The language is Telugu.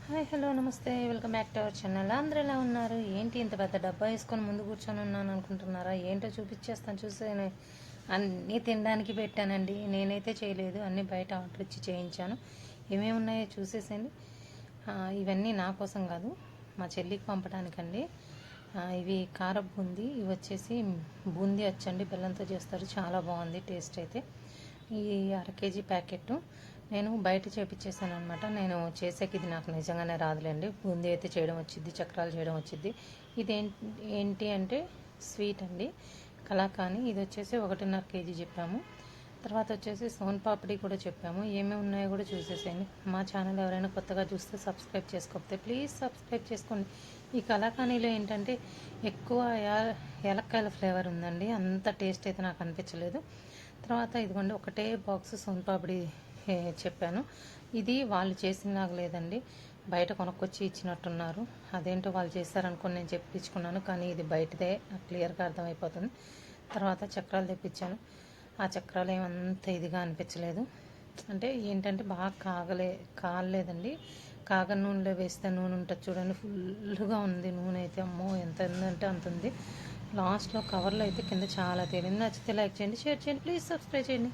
హాయ్ హలో నమస్తే welcome back to our channel. అందరూ ఎలా ఉన్నారు? ఏంటి ఇంత పెద్ద డబ్బా వేసుకొని ముందు కూర్చొని ఉన్నాను అనుకుంటున్నారా? ఏంటో చూపించేస్తాను చూసేనే. అన్నీ తినడానికి పెట్టానండి, నేనైతే చేయలేదు, అన్నీ బయట ఆర్డర్ ఇచ్చి చేయించాను. ఏమేమి ఉన్నాయో చూసేసండి. ఇవన్నీ నా కోసం కాదు, మా చెల్లికి పంపడానికండి. ఇవి కార బూందీ, ఇవి వచ్చేసి బూందీ వచ్చండి, బెల్లంతో చేస్తారు, చాలా బాగుంది టేస్ట్ అయితే. ఈ 1/2 కేజీ ప్యాకెట్ నేను బయట చేపించేసాను అనమాట. నేను చేసాక ఇది నాకు నిజంగానే రాదులేండి. బూందీ అయితే చేయడం వచ్చింది, చక్రాలు చేయడం వచ్చింది. ఇది ఏంటి అంటే స్వీట్ అండి, కలాకాని. ఇది వచ్చేసి 1.5 కేజీ చెప్పాము. తర్వాత వచ్చేసి సోన్ పాపిడి కూడా చెప్పాము. ఏమేమి ఉన్నాయో కూడా చూసేసేయండి. మా ఛానల్ ఎవరైనా కొత్తగా చూస్తే సబ్స్క్రైబ్ చేసుకోకపోతే ప్లీజ్ సబ్స్క్రైబ్ చేసుకోండి. ఈ కలాకానీలో ఏంటంటే ఎక్కువ యాలక్కాయల ఫ్లేవర్ ఉందండి, అంత టేస్ట్ అయితే నాకు అనిపించలేదు. తర్వాత ఇదిగోండి ఒకటే బాక్స్ సోన్ పాపిడి చెప్పాను. ఇది వాళ్ళు చేసినలాగా లేదండి, బయట కొనుక్కొచ్చి ఇచ్చినట్టున్నారు. అదేంటో వాళ్ళు చేస్తారనుకొని నేను చెప్పించుకున్నాను, కానీ ఇది బయటదే, నాకు క్లియర్గా అర్థమైపోతుంది. తర్వాత చక్రాలు తెప్పించాను. ఆ చక్రాలు ఏమంత ఇదిగా అనిపించలేదు. అంటే ఏంటంటే బాగా కాగలేదండి. కాగ నూనెలో వేస్తే నూనె ఉంటుంది చూడండి, ఫుల్గా ఉంది నూనె అయితే. అమ్మో ఎంత ఉందంటే అంత ఉంది. లాస్ట్లో కవర్లో అయితే కింద చాలా తేలింది. నచ్చితే లైక్ చేయండి, షేర్ చేయండి, ప్లీజ్ సబ్స్క్రైబ్ చేయండి.